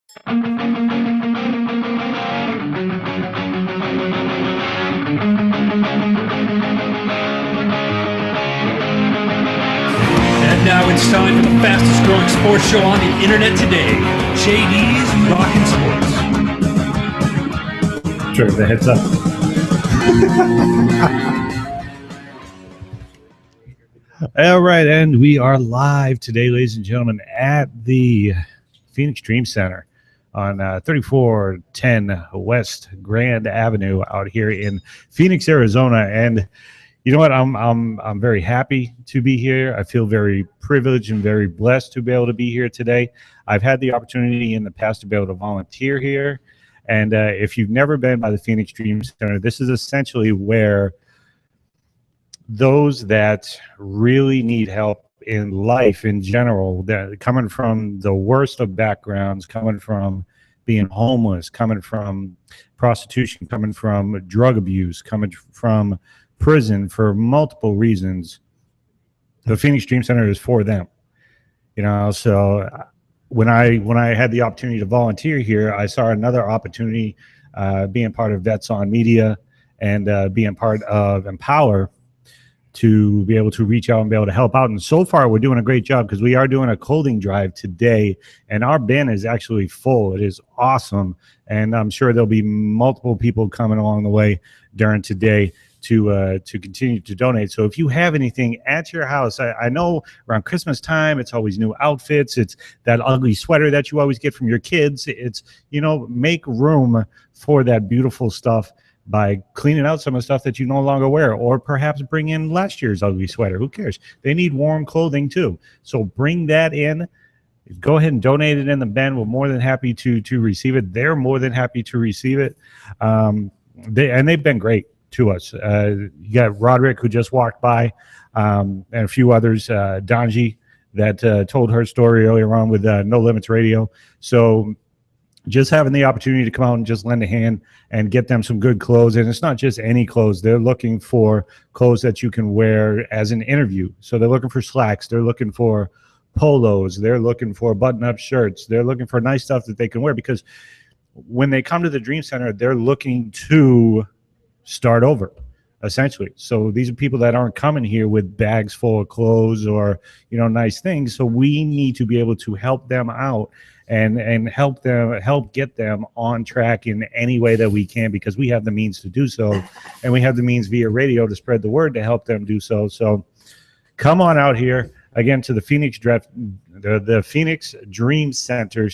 And now it's time for the fastest growing sports show on the internet today, JD's Rockin' Sports. Sure, the heads up. All right, and we are live today, ladies and gentlemen, at the Phoenix Dream Center on 3410 West Grand Avenue out here in Phoenix, Arizona. And you know what? I'm very happy to be here. I feel very privileged and very blessed to be able to be here today. I've had the opportunity in the past to be able to volunteer here. And if you've never been by the Phoenix Dream Center, this is essentially where those that really need help in life in general, that coming from the worst of backgrounds, coming from being homeless, coming from prostitution, coming from drug abuse, coming from prison for multiple reasons, the Phoenix Dream Center is for them. You know, so when I had the opportunity to volunteer here, I saw another opportunity being part of Vets on Media and being part of Empower to be able to reach out and be able to help out. And so far, we're doing a great job because we are doing a clothing drive today, and our bin is actually full. It is awesome, and I'm sure there'll be multiple people coming along the way during today to continue to donate. So if you have anything at your house, I know around Christmas time, it's always new outfits. It's that ugly sweater that you always get from your kids. It's, you know, make room for that beautiful stuff by cleaning out some of the stuff that you no longer wear, or perhaps bring in last year's ugly sweater. Who cares? They need warm clothing too. So bring that in. Go ahead and donate it in the bin. We're more than happy to receive it. They're more than happy to receive it. They've been great to us. You got Roderick, who just walked by, and a few others, Donji, that told her story earlier on with No Limits Radio. So just having the opportunity to come out and just lend a hand and get them some good clothes. And it's not just any clothes. They're looking for clothes that you can wear as an interview. So they're looking for slacks. They're looking for polos. They're looking for button-up shirts. They're looking for nice stuff that they can wear, because when they come to the Dream Center, they're looking to start over, essentially. So these are people that aren't coming here with bags full of clothes or, you know, nice things. So we need to be able to help them out and help get them on track in any way that we can, because we have the means to do so, and we have the means via radio to spread the word to help them do so. So come on out here again to the Phoenix Dream Center,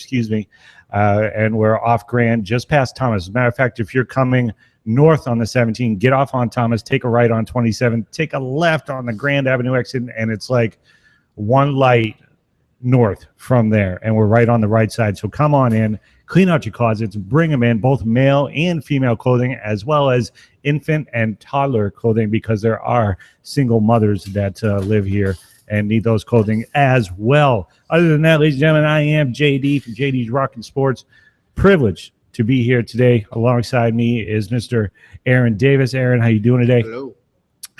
and we're off Grand, just past Thomas. As a matter of fact, if you're coming north on the 17, get off on Thomas, take a right on 27, take a left on the Grand Avenue exit, and it's like one light north from there, and we're right on the right side. So come on in, clean out your closets, bring them in, both male and female clothing, as well as infant and toddler clothing, because there are single mothers that live here and need those clothing as well. Other than that, ladies and gentlemen, I am JD from JD's Rockin' Sports. Privileged to be here today. Alongside me is Mr. Aaron Davis. Aaron, how you doing today? Hello.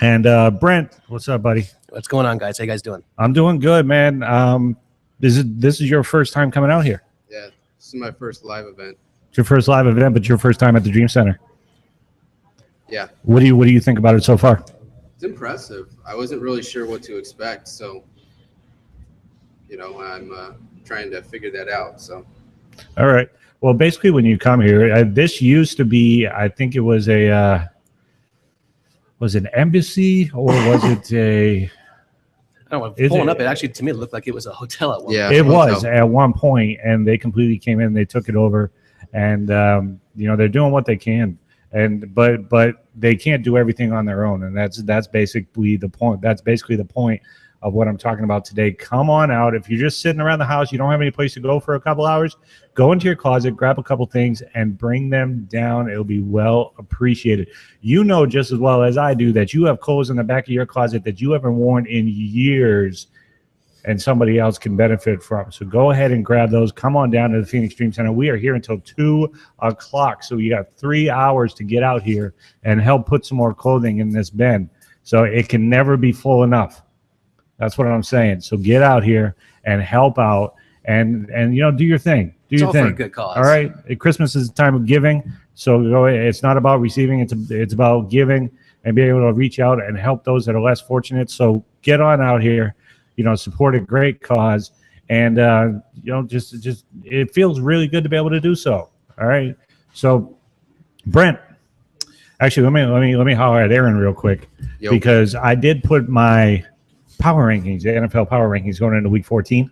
And Brent, what's up, buddy? What's going on, guys? How you guys doing? I'm doing good, man. This is your first time coming out here. Yeah, this is my first live event. It's your first live event, but your first time at the Dream Center. Yeah. What do you think about it so far? It's impressive. I wasn't really sure what to expect, so I'm trying to figure that out. So. All right. Well, basically, when you come here, this used to be, I think it was was it an embassy, or was it a? I don't know. Pulling up, it actually, to me, it looked like it was a hotel at one point. Yeah, it was at one point, and they completely came in, they took it over, and they're doing what they can, but they can't do everything on their own, and that's basically the point. That's basically the point of what I'm talking about today. Come on out. If you're just sitting around the house, you don't have any place to go for a couple hours, go into your closet, grab a couple things, and bring them down. It'll be well appreciated. You know just as well as I do that you have clothes in the back of your closet that you haven't worn in years and somebody else can benefit from. So go ahead and grab those. Come on down to the Phoenix Dream Center. We are here until 2 o'clock, so you got 3 hours to get out here and help put some more clothing in this bin. So it can never be full enough. That's what I'm saying. So get out here and help out and do your thing. Do It's your all thing. for a good cause. All right. Christmas is a time of giving, so it's not about receiving. It's about giving and being able to reach out and help those that are less fortunate. So get on out here, support a great cause, and just it feels really good to be able to do so. All right. So, Brent. Actually, let me holler at Aaron real quick because I did put my power rankings, the NFL power rankings, going into Week 14.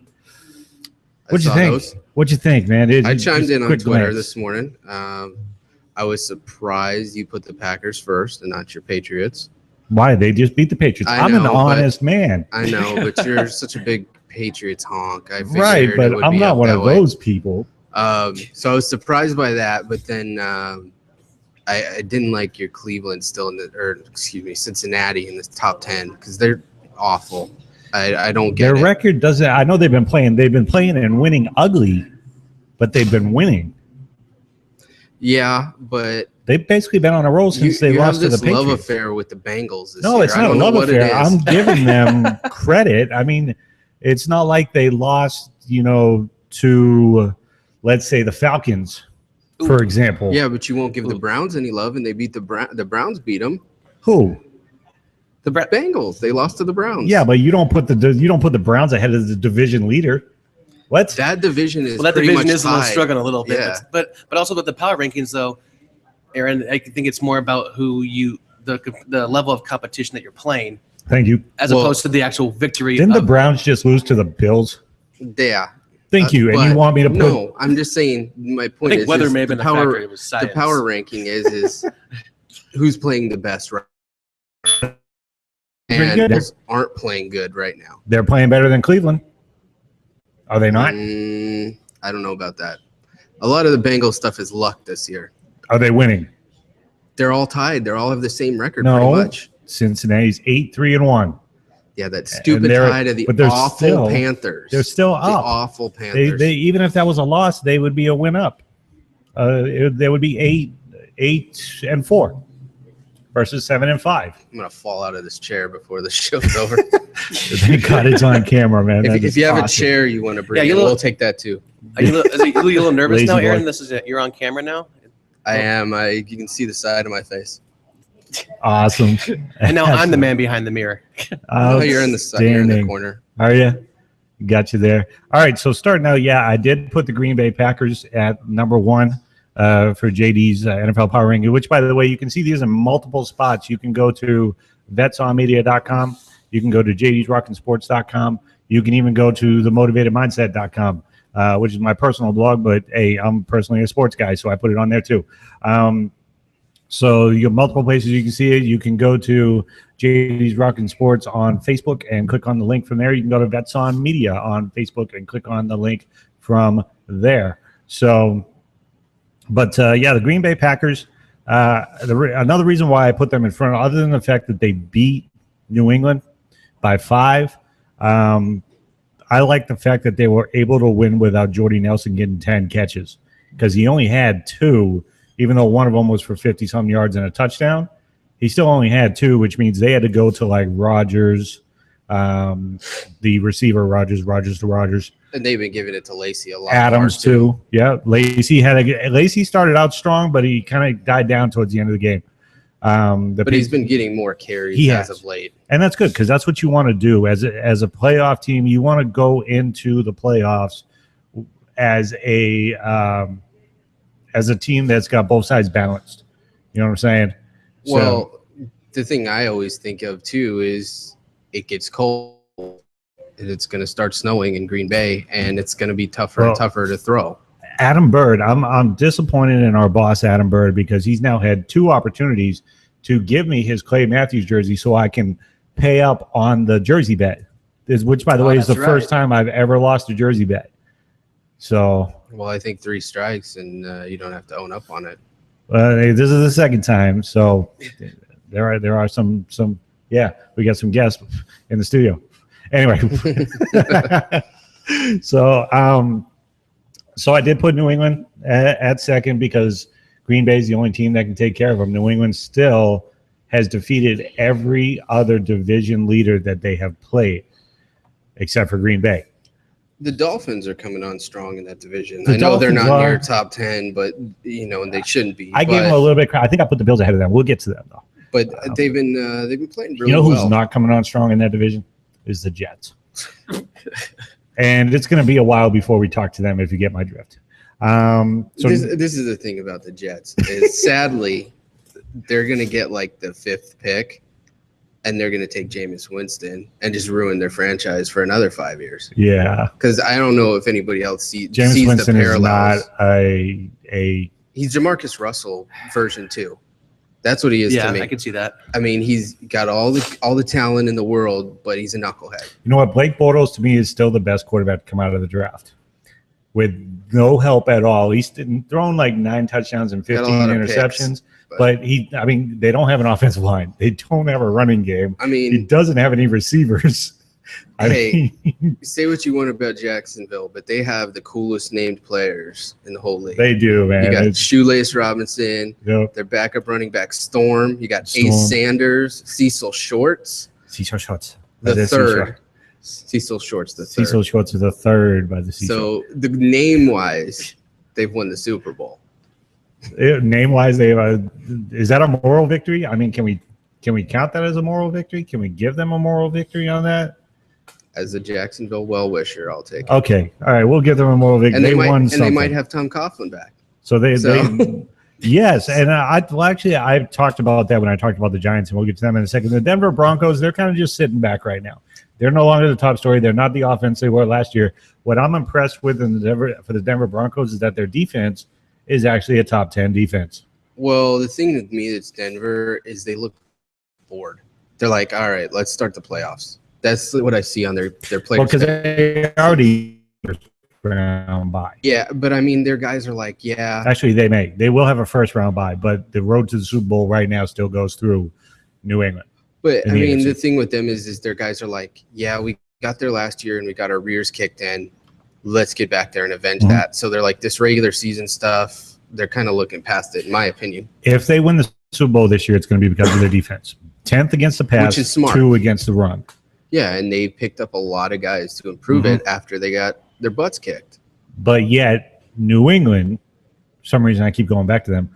What'd you think? What'd you think, man? I chimed in on Twitter this morning. I was surprised you put the Packers first and not your Patriots. Why? They just beat the Patriots. I'm an honest man. I know, but you're such a big Patriots honk. Right, but I'm not one of those people. So I was surprised by that, but then I didn't like your Cleveland still Cincinnati in the top 10 because they're awful. I don't get their record doesn't. I know they've been playing and winning ugly, but they've been winning. Yeah, but they've basically been on a roll since they lost to the Patriots. You have this love affair with the Bengals. No, it's not a love affair. I'm giving them credit. I mean, it's not like they lost, to, let's say, the Falcons. For example. Yeah, but you won't give the Browns any love, and they beat the Browns. Beat them. Who? The Bengals. They lost to the Browns. Yeah, but you don't put the Browns ahead of the division leader. What? That division is struggling a little bit. Yeah. But also with the power rankings, though, Aaron, I think it's more about who the level of competition that you're playing. Thank you. As opposed to the actual victory. Didn't the Browns just lose to the Bills? Yeah. Thank you. And you want me to put? No, I'm just saying. My point is, weather may have been the power ranking is who's playing the best right now. And those aren't playing good right now. They're playing better than Cleveland. Are they not? I don't know about that. A lot of the Bengals stuff is luck this year. Are they winning? They're all tied. They all have the same record pretty much. Cincinnati's 8-3-1. Yeah, that stupid tie to the awful Panthers. They're still up. The awful Panthers. They even if that was a loss, they would be a win up. They would be 8-4 versus 7-5. I'm gonna fall out of this chair before the show's over. Thank God it's on camera, man. If you have a chair you want to bring, we'll take that too. Are you a little nervous now, Aaron? You're on camera now. I am. You can see the side of my face. Awesome. And now I'm the man behind the mirror. Oh, you're in the side. You're in the corner. Are you? Got you there. All right. So starting out, I did put the Green Bay Packers at number 1 for JD's NFL Power Ranking, which, by the way, you can see these in multiple spots. You can go to vetsonmedia.com. You can go to JD'sRockinsports.com. You can even go to themotivatedmindset.com, which is my personal blog. But, hey, I'm personally a sports guy, so I put it on there too. So you have multiple places you can see it. You can go to JD's Rockin' Sports on Facebook and click on the link from there. You can go to Vets on Media on Facebook and click on the link from there. So, but the Green Bay Packers, another reason why I put them in front, other than the fact that they beat New England by 5, I like the fact that they were able to win without Jordy Nelson getting 10 catches because he only had 2. Even though one of them was for 50-some yards and a touchdown, he still only had 2, which means they had to go to like Rodgers, the receiver Rodgers to Rodgers. And they've been giving it to Lacy a lot. Adams too. Yeah, Lacy started out strong, but he kind of died down towards the end of the game. But he's been getting more carries as of late, and that's good because that's what you want to do as a playoff team. You want to go into the playoffs as a team that's got both sides balanced. You know what I'm saying? Well, the thing I always think of, too, is it gets cold and it's going to start snowing in Green Bay, and it's going to be tougher and tougher to throw. Adam Bird, I'm disappointed in our boss, Adam Bird, because he's now had 2 opportunities to give me his Clay Matthews jersey so I can pay up on the jersey bet, which, by the way, is the first time I've ever lost a jersey bet. So... Well, I think 3 strikes, and you don't have to own up on it. This is the second time, so there are some. Yeah, we got some guests in the studio. Anyway, so I did put New England at second because Green Bay is the only team that can take care of them. New England still has defeated every other division leader that they have played, except for Green Bay. The Dolphins are coming on strong in that division. The I know they're Dolphins not are. near top 10, but and they shouldn't be. I gave them a little bit. I think I put the Bills ahead of them. We'll get to them though. But they've been playing really You know who's well. not coming on strong in that division is the Jets. And it's going to be a while before we talk to them, if you get my drift. So This is the thing about the Jets is sadly they're going to get like the 5th pick, and they're going to take Jameis Winston and just ruin their franchise for another 5 years. yeah, Because I don't know if anybody else sees Jameis Winston the is not parallels. a. He's Jamarcus Russell version 2. That's what he is Yeah, to me. I can see that. I mean, he's got all the talent in the world, but he's a knucklehead. You know what? Blake Bortles to me is still the best quarterback to come out of the draft, with no help at all. He's thrown like 9 touchdowns and 15 Got a lot of interceptions. picks, But they don't have an offensive line. They don't have a running game. I He mean, doesn't have any receivers. Hey. say what you want about Jacksonville, but they have the coolest named players in the whole league. They do, man. You got It's- Shoelace Robinson, Yep. their backup running back Storm. You got Storm. Ace Sanders, Cecil Shorts, Cecil Schwartz. the third. Cecil Shorts, the third. Cecil Schwartz is the third by the Cecil. So the name wise, they've won the Super Bowl. Name wise, they have is that a moral victory? I mean, can we count that as a moral victory? Can we give them a moral victory on that? As a Jacksonville well wisher, I'll take it. Okay, all right, we'll give them a moral victory. And they won something. they might have Tom Coughlin back. So they So- yes, and I talked about that when I talked about the Giants, and we'll get to them in a second. The Denver Broncos, they're kind of just sitting back right now. They're no longer the top story. They're not the offense they were last year. What I'm impressed with for the Denver Broncos is that their defense is actually a top 10 defense. Well, the thing with me that's Denver is they look bored. They're like, all right, let's start the playoffs. That's what I see on their players. Well, because they already round bye. Yeah, but I mean, their guys are like, yeah, Actually, they will have a first round bye, but the road to the Super Bowl right now still goes through New England. but in I the mean, AFC. the thing with them is their guys are like, yeah, we got there last year and we got our rears kicked in. Let's get back there and avenge Mhm. that. So they're like, this regular season stuff, they're kind of looking past it, in my opinion. If they win the Super Bowl this year, it's going to be because of their defense. 10th against the pass, Which is smart. 2 against the run. Yeah, and they picked up a lot of guys to improve Mhm. it after they got their butts kicked. But yet, New England, for some reason I keep going back to them,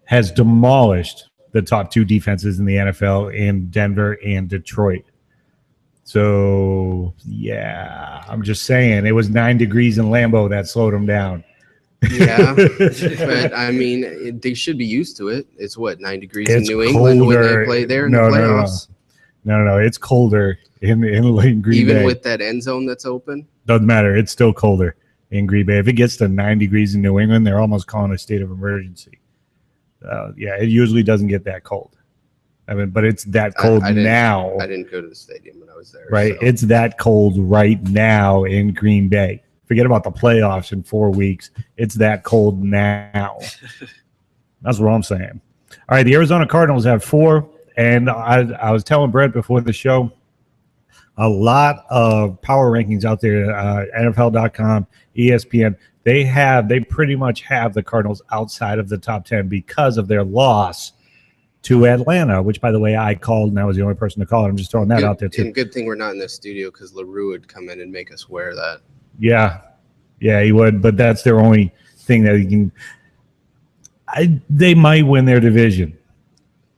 has demolished the top 2 defenses in the NFL in Denver and Detroit. So, yeah, I'm just saying it was 9 degrees in Lambeau that slowed them down. Yeah, but I mean, they should be used to it. It's what, 9 degrees in It's New England when colder. they play there in No, the no, no, no. playoffs. No, it's colder in Green Even Bay. with that end zone that's open. Doesn't matter. It's still colder in Green Bay. If it gets to 9 degrees in New England, they're almost calling a state of emergency. Yeah, it usually doesn't get that cold. I mean, but it's that cold I didn't- now, I didn't go to the stadium when I was there. right? so. It's that cold right now in Green Bay. Forget about the playoffs in 4 weeks. It's that cold now. That's what I'm saying. All right, the Arizona Cardinals have 4, and I was telling Brent before the show, a lot of power rankings out there, NFL.com, ESPN. They pretty much have the Cardinals outside of the top 10 because of their loss to Atlanta, which, by the way, I called, and I was the only person to call it. I'm just throwing that out there, too. And good thing we're not in the studio because LaRue would come in and make us wear that. Yeah, he would, but that's their only thing that he can. They might win their division,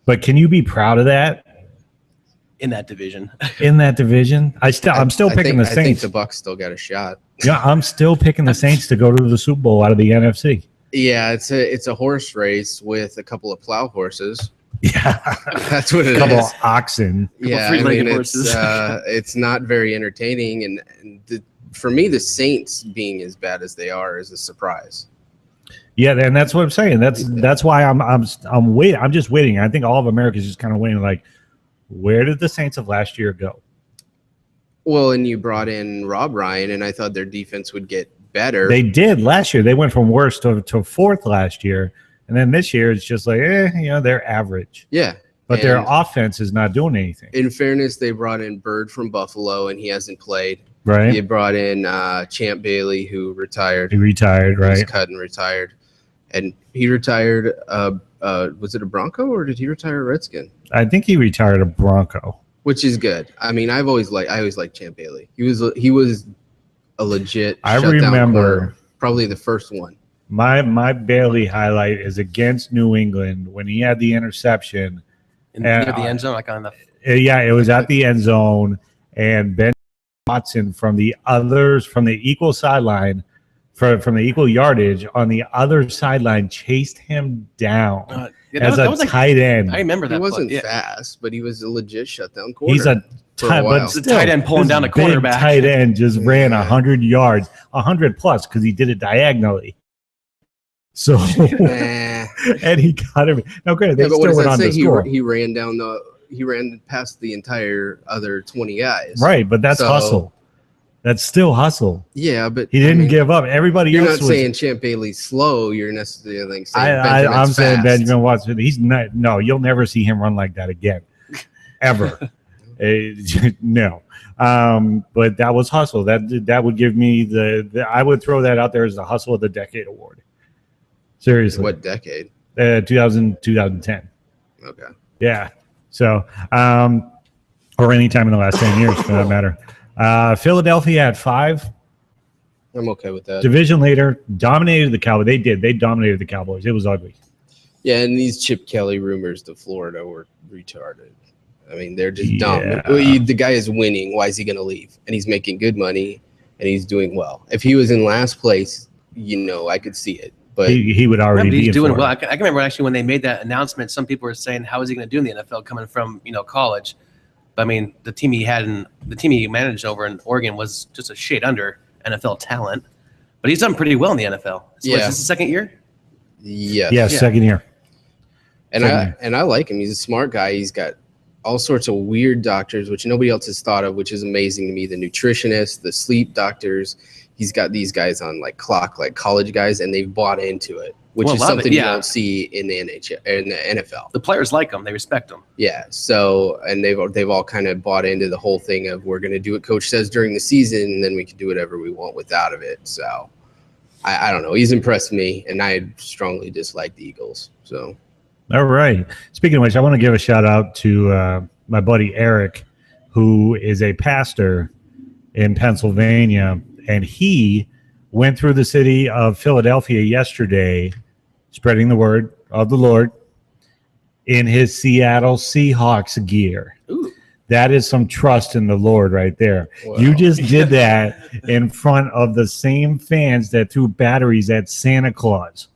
but can you be proud of that In that division. in that division? I'm still picking the I think Saints. the Bucks still got a shot. Yeah, I'm still picking the Saints to go to the Super Bowl out of the NFC. Yeah, it's a horse race with a couple of plow horses. Yeah, That's what it a couple is. of oxen. Yeah, I three-legged mean, horses. it's not very entertaining, and for me, the Saints being as bad as they are is a surprise. Yeah, and that's what I'm saying. That's why I'm waiting. I'm just waiting. I think all of America is just kind of waiting. Like, where did the Saints of last year go? Well, and you brought in Rob Ryan, and I thought their defense would get better. They did last year. They went from worst to fourth last year, and then this year it's just like, they're average. Yeah, But their and offense is not doing anything, in fairness, they brought in Bird from Buffalo, and he hasn't played. right? They brought in Champ Bailey, who retired. He retired, He was right? cut and retired, and he retired. Was it a Bronco or did he retire a Redskin? I think he retired a Bronco. Which is good. I mean, I always liked Champ Bailey. He was a legit. I shutdown remember corner. Probably the first one. my Bailey highlight is against New England when he had the interception. Near the end zone, like on the. Yeah, it was at the end zone, and Ben Watson from the equal sideline, from the equal yardage on the other sideline chased him down as a tight end. I remember that. He wasn't play. fast, but he was a legit shutdown corner. He's a but still, tight end pulling down a cornerback. Tight end just ran 100 yards, 100 plus, because he did it diagonally. So, and he got him. Now, granted, they still went on to score. He ran past the entire other 20 guys. Right, but that's hustle. That's still hustle. Yeah, but he didn't give up. Everybody you're else not saying Champ Bailey's slow. You're necessarily saying I'm saying fast. Benjamin Watson. He's not. No, you'll never see him run like that again, ever. No. But that was hustle. That would give me the. I would throw that out there as the hustle of the decade award. Seriously. What decade? 2010. Okay. Yeah. So, or any time in the last 10 years, for that matter. Philadelphia at 5. I'm okay with that. Division leader, dominated the Cowboys. They dominated the Cowboys. It was ugly. Yeah, and these Chip Kelly rumors to Florida were retarded. I mean, they're just dumb. The guy is winning. Why is he going to leave? And he's making good money, and he's doing well. If he was in last place, I could see it. But he would already be doing well. I can remember actually when they made that announcement, some people were saying, "How is he going to do in the NFL coming from college?" But I mean, the team he managed over in Oregon was just a shade under NFL talent. But he's done pretty well in the NFL. So is this the second year? Yes. Yeah, second year. And I like him. He's a smart guy. He's got all sorts of weird doctors, which nobody else has thought of, which is amazing to me. The nutritionists, the sleep doctors. He's got these guys on like college guys, and they've bought into it, which is something you don't see in the NFL. The players like him; they respect him. Yeah. So, and they've all kind of bought into the whole thing of we're going to do what coach says during the season, and then we can do whatever we want out of it. So, I don't know. He's impressed me, and I strongly dislike the Eagles. So, all right. Speaking of which, I want to give a shout out to my buddy Eric, who is a pastor in Pennsylvania. And he went through the city of Philadelphia yesterday, spreading the word of the Lord in his Seattle Seahawks gear. Ooh. That is some trust in the Lord right there. Wow. You just did that in front of the same fans that threw batteries at Santa Claus.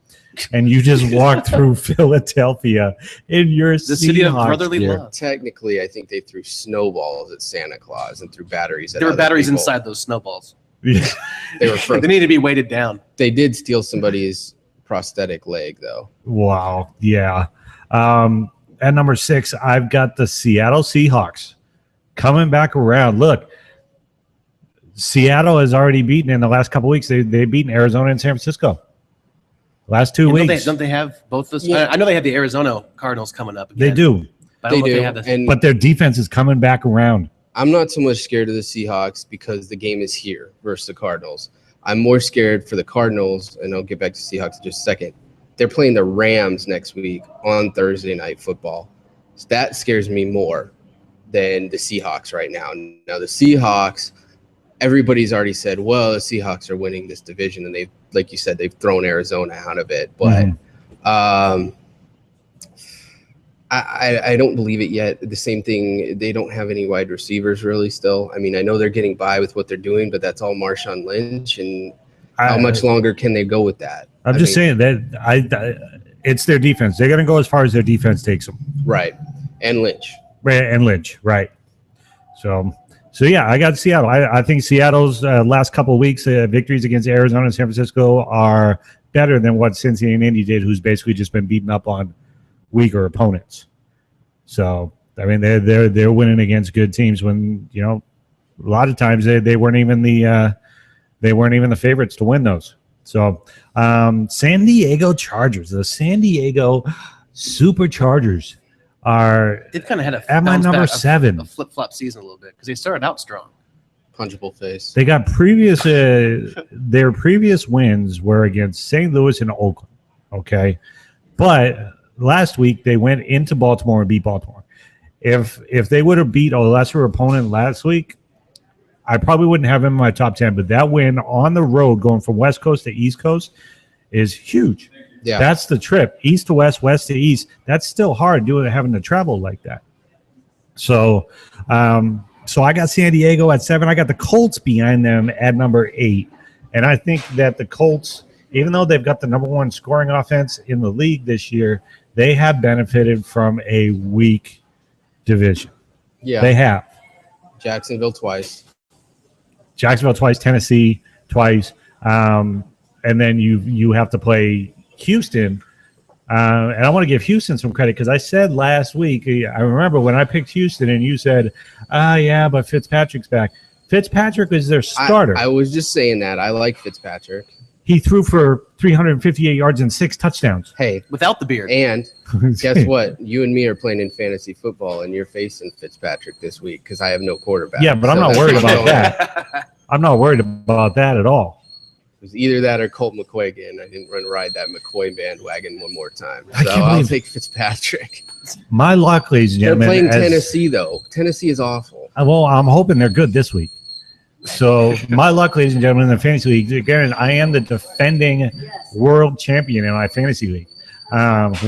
And you just walked through Philadelphia in your the city of Seahawks brotherly gear. love. Technically, I think they threw snowballs at Santa Claus and threw batteries at There were batteries people. inside those snowballs. Yeah. They were frozen. They need to be weighted down. They did steal somebody's prosthetic leg, though. Wow. Yeah. At number 6, I've got the Seattle Seahawks coming back around. Look, Seattle has already beaten in the last couple of weeks. They've beaten Arizona and San Francisco. Last 2 weeks. Don't they have both those? Yeah. I know they have the Arizona Cardinals coming up again. They do. But I don't know if they have the, But their defense is coming back around. I'm not so much scared of the Seahawks because the game is here versus the Cardinals. I'm more scared for the Cardinals, and I'll get back to Seahawks in just a second. They're playing the Rams next week on Thursday Night Football. So that scares me more than the Seahawks right now. Now, the Seahawks, everybody's already said, well, the Seahawks are winning this division, and they've, like you said, they've thrown Arizona out of it. But I don't believe it yet. The same thing, they don't have any wide receivers really still. I mean, I know they're getting by with what they're doing, but that's all Marshawn Lynch. And how much longer can they go with that? I'm just saying that it's their defense. They're going to go as far as their defense takes them. Right. And Lynch. And Lynch, right. So yeah, I got Seattle. I think Seattle's last couple of weeks victories against Arizona and San Francisco are better than what Cincinnati and Indy did, who's basically just been beaten up on weaker opponents. So I mean, they're winning against good teams when a lot of times they weren't even the favorites to win those. So San Diego Chargers, the San Diego Superchargers they've kind of had at my number 7. A flip-flop season a little bit because they started out strong. Punchable face. They got their previous wins were against St. Louis and Oakland. Okay, but last week they went into Baltimore and beat Baltimore. If they would have beat a lesser opponent last week, I probably wouldn't have him in my top 10, but that win on the road going from West Coast to East Coast is huge. Yeah. That's the trip. East to west, west to east. That's still hard having to travel like that. So so I got San Diego at 7. I got the Colts behind them at number 8. And I think that the Colts, even though they've got the number 1 scoring offense in the league this year, they have benefited from a weak division. Yeah. They have. Jacksonville twice, Tennessee twice. And then you have to play Houston. And I want to give Houston some credit because I said last week, I remember when I picked Houston and you said, yeah, but Fitzpatrick's back. Fitzpatrick is their starter. I was just saying that. I like Fitzpatrick. He threw for 358 yards and 6 touchdowns. Hey, without the beard. And guess what? You and me are playing in fantasy football, and you're facing Fitzpatrick this week because I have no quarterback. Yeah, but I'm not worried about that. I'm not worried about that at all. It was either that or Colt McCoy again. I didn't ride that McCoy bandwagon one more time. I So can't I'll believe- take Fitzpatrick. My luck, ladies and They're gentlemen. playing Tennessee, though. Tennessee is awful. Well, I'm hoping they're good this week. So my luck, ladies and gentlemen, in the fantasy league, again, I am the defending world champion in my fantasy league.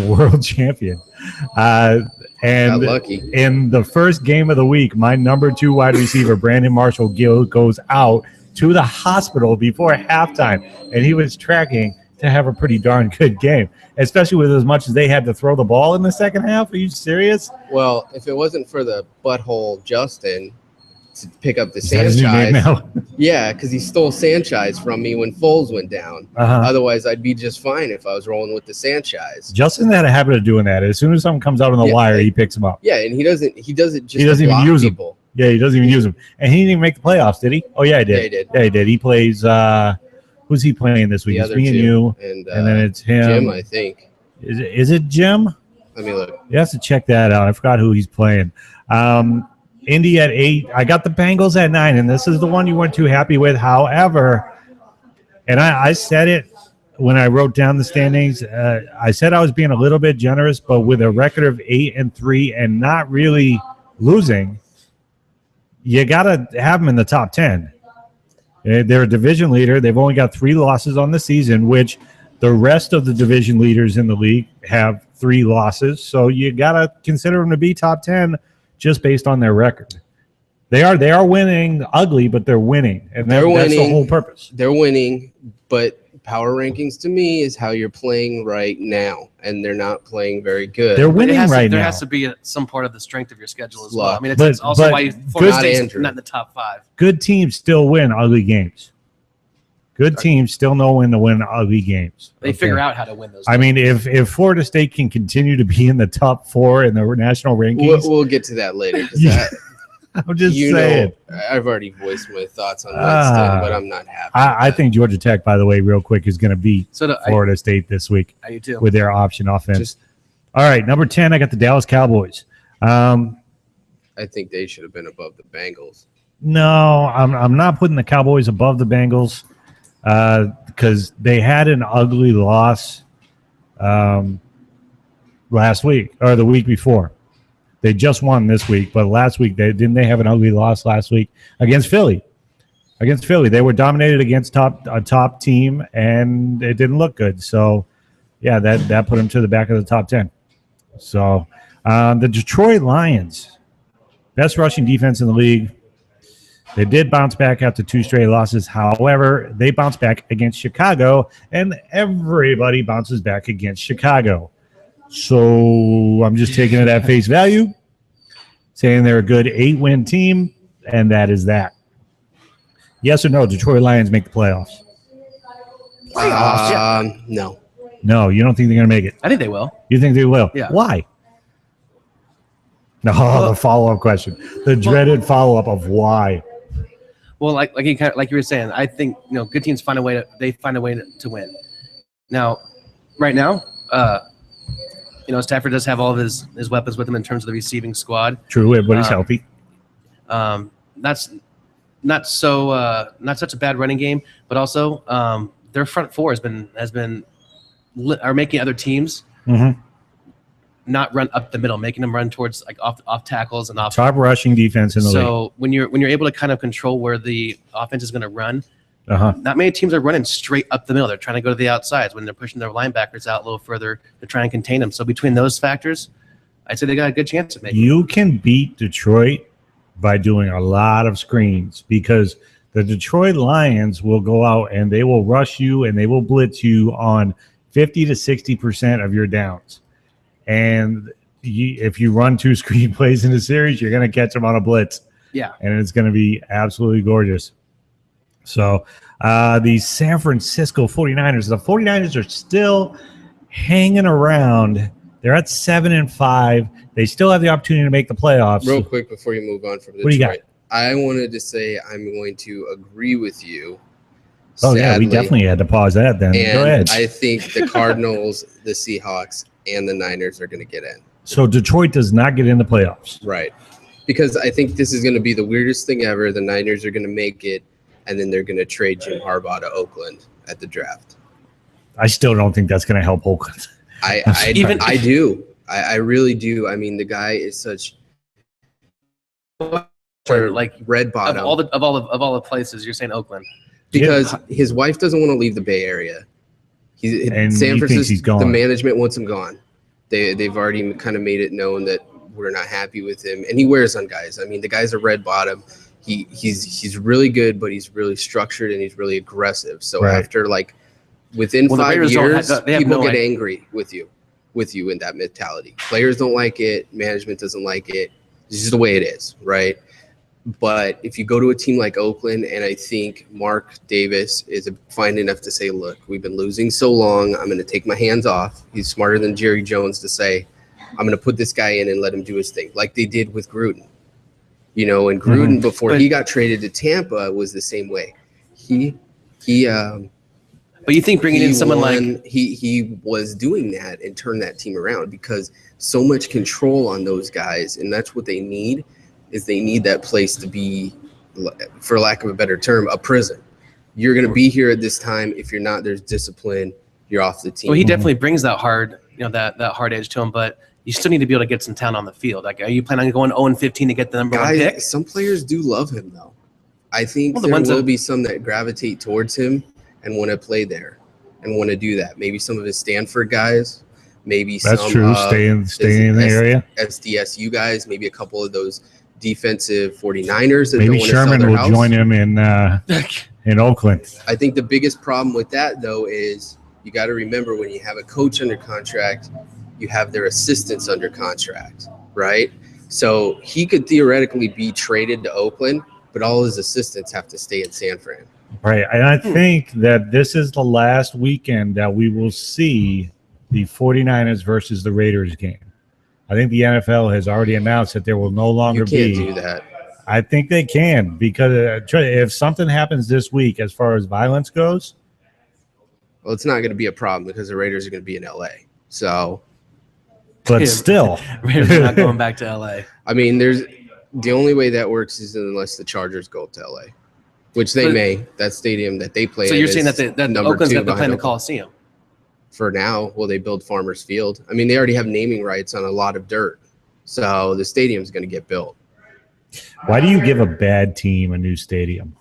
World champion. And Got lucky. in the first game of the week, my number 2 wide receiver, Brandon Marshall, goes out to the hospital before halftime, and he was tracking to have a pretty darn good game, especially with as much as they had to throw the ball in the second half. Are you serious? Well, if it wasn't for the butthole Justin to pick up the Is that his new name Sanchez, now? yeah, because he stole Sanchez from me when Foles went down. Uh-huh. Otherwise, I'd be just fine if I was rolling with the Sanchez. Justin had a habit of doing that. As soon as something comes out on the Yeah, wire, he picks him up. Yeah, and he does it just He doesn't to even block use 'em. people. Yeah, he doesn't even use him. And he didn't even make the playoffs, did he? Oh, yeah, he did. Yeah, he did. Yeah, he did. He plays who's he playing this week? The It's other me and two. you, And then it's him. Jim, I think. Is it Jim? Let me look. You have to check that out. I forgot who he's playing. Indy at 8. I got the Bengals at 9, and this is the one you weren't too happy with. However, and I said it when I wrote down the standings. I said I was being a little bit generous, but with a record of 8-3 and not really losing, you got to have them in the top 10. They're a division leader. They've only got 3 losses on the season, which the rest of the division leaders in the league have 3 losses. So you got to consider them to be top 10 just based on their record. They are winning ugly, but they're winning. And that's the whole purpose. They're winning, but power rankings to me is how you're playing right now, and they're not playing very good. They're winning right now. There has to be some part of the strength of your schedule as well. Luck. I mean, But- it's also but why good- Florida State's Andrew. not in the top 5. Good teams still win ugly games. Good teams still know when to win ugly games. They figure out how to win those. I mean, if Florida State can continue to be in the top 4 in the national rankings, We'll get to that later. 'Cause Yeah. I'm just saying. I've already voiced my thoughts on Ah. Winston, but I'm not happy. I think Georgia Tech, by the way, real quick, is going to beat So do Florida State this week I do too. with their option offense. Just- All right, number 10, I got the Dallas Cowboys. I think they should have been above the Bengals. No, I'm not putting the Cowboys above the Bengals because they had an ugly loss last week or the week before. They just won this week, but last week they have an ugly loss last week against Philly. Against Philly, they were dominated against a top team, and it didn't look good. So, yeah, that put them to the back of the top 10. So, the Detroit Lions, best rushing defense in the league. They did bounce back after 2 straight losses. However, they bounced back against Chicago, and everybody bounces back against Chicago. So I'm just taking it at face value, saying they're a good 8-win team, and that is that. Yes or no, Detroit Lions make the playoffs? No. No, you don't think they're going to make it? I think they will. You think they will? Yeah. Why? No, the follow-up question. The dreaded follow-up of why. Well, like you were saying, I think good teams find a way to win. Now, right now, Stafford does have all of his weapons with him in terms of the receiving squad. True, everybody's healthy. That's not such a bad running game, but also their front four are making other teams not run up the middle, making them run towards like off tackles and off. Top rushing defense in the league. So when you're able to kind of control where the offense is going to run, Uh-huh. not many teams are running straight up the middle. They're trying to go to the outsides when they're pushing their linebackers out a little further to try and contain them. So between those factors, I'd say they got a good chance of making it. You can beat Detroit by doing a lot of screens because the Detroit Lions will go out and they will rush you and they will blitz you on 50 to 60% of your downs. And if you run 2 screen plays in the series, you're going to catch them on a blitz. Yeah. And it's going to be absolutely gorgeous. So the San Francisco 49ers, the 49ers are still hanging around. They're at 7-5. They still have the opportunity to make the playoffs. Real quick before you move on from Detroit, What do you got? I wanted to say I'm going to agree with you. Oh, yeah, we sadly. definitely had to pause that then. And Go ahead. I think the Cardinals, the Seahawks, and the Niners are going to get in. So Detroit does not get in the playoffs. Right. Because I think this is going to be the weirdest thing ever. The Niners are going to make it, and then they're going to trade Jim Harbaugh to Oakland at the draft. I still don't think that's going to help Oakland. I do. I really do. I mean, the guy is such Like red bottom. of all the places, you're saying Oakland. Because his wife doesn't want to leave the Bay Area. And San he thinks Francisco, he's gone. the management wants him gone. They've already kind of made it known that we're not happy with him, and he wears on guys. I mean, the guy's a red bottom. He's really good, but he's really structured and he's really aggressive. So Right. after within Well, the 5 Raiders years, they have people no get idea. angry with you in that mentality. Players don't like it. Management doesn't like it. It's just the way it is, right? But if you go to a team like Oakland, and I think Mark Davis is fine enough to say, look, we've been losing so long, I'm going to take my hands off. He's smarter than Jerry Jones to say, I'm going to put this guy in and let him do his thing, like they did with Gruden. And Gruden, before he got traded to Tampa, was the same way. But you think bringing in someone like he was doing that and turned that team around because so much control on those guys, and that's what they need. Is they need that place to be, for lack of a better term, a prison. You're going to be here at this time. If you're not, there's discipline. You're off the team. Well, he definitely brings that hard, that hard edge to him. But you still need to be able to get some talent on the field. Like, are you planning on going 0-15 to get the number one pick? Some players do love him, though. I think Well, there will be some that gravitate towards him and want to play there and want to do that. Maybe some of his Stanford guys. Maybe That's some true. Stay in the area. SDSU guys. Maybe a couple of those defensive 49ers that Maybe don't want to sell Sherman their will house. join him in Oakland. I think the biggest problem with that, though, is you got to remember when you have a coach under contract, you have their assistants under contract, right? So he could theoretically be traded to Oakland, but all his assistants have to stay in San Fran. Right. And I think that this is the last weekend that we will see the 49ers versus the Raiders game. I think the NFL has already announced that there will no longer You can't do that. I think they can because if something happens this week as far as violence goes. Well, it's not going to be a problem because the Raiders are going to be in LA. So, But still. Raiders are not going back to LA. I mean, the only way that works is unless the Chargers go up to LA, which they may. That stadium that they play So in you're saying is that number Oakland's 2 got to play in behind the Oakland. Coliseum? For now, will they build Farmers Field? I mean, they already have naming rights on a lot of dirt. So the stadium's going to get built. Why do you give a bad team a new stadium?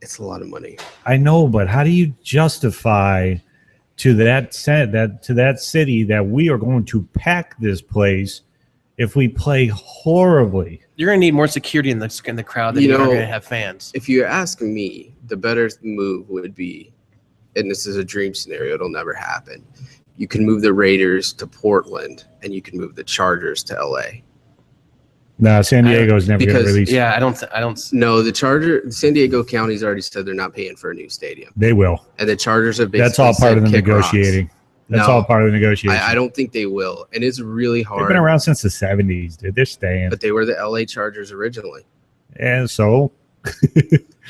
It's a lot of money. I know, but how do you justify to that city that we are going to pack this place if we play horribly? You're going to need more security in the crowd than you're going to have fans. If you ask me, the better move would be, and this is a dream scenario, it'll never happen. You can move the Raiders to Portland, and you can move the Chargers to LA. No, San Diego's never going to because- release. Yeah, I don't. No, San Diego County's already said they're not paying for a new stadium, They will. and the Chargers have basically That's all part said of the kick rocks. negotiating. That's No, all part of the negotiation. I don't think they will, and it's really hard. They've been around since the 70s, dude. They're staying. But they were the LA Chargers originally. And so,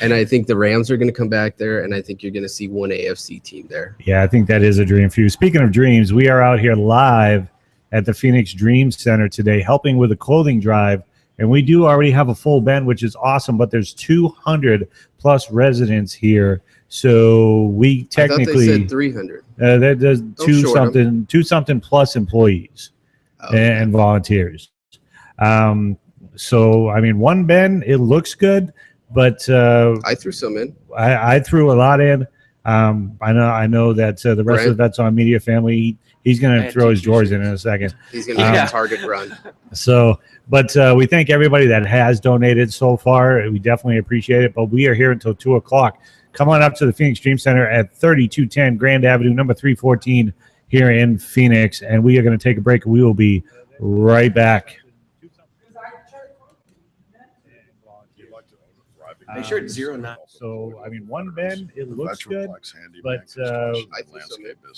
And I think the Rams are going to come back there, and I think you're going to see one AFC team there. yeah, I think that is a dream for you. Speaking of dreams, we are out here live at the Phoenix Dream Center today, helping with a clothing drive And we do already have a full Ben, which is awesome, but there's 200 plus residents here. So we technically I thought they said 300. There's two something plus employees and volunteers. So I mean, one Ben, it looks good, but I threw some in. I threw a lot in. I know that the rest of the Vets on Media family, he's going to throw his drawers in a second. He's going to make a target run. So, but we thank everybody that has donated so far. We definitely appreciate it. But we are here until 2 o'clock. Come on up to the Phoenix Dream Center at 3210 Grand Avenue, number 314 here in Phoenix. And we are going to take a break. We will be right back. Make sure it's 09. So, I mean, one Ben, it looks good, but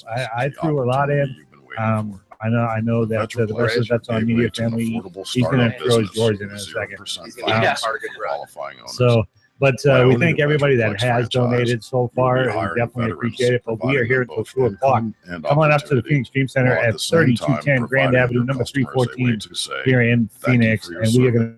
I threw a lot in. I know that the rest of the Vets on Media family, he's going to throw his drawers in a second. He's going to make a target run. So, but we thank everybody that has donated so far. We definitely appreciate it. But we are here until 2 o'clock. Come on up to the Phoenix Dream Center at 3210 Grand Avenue, number 314 here in Phoenix. And we are going to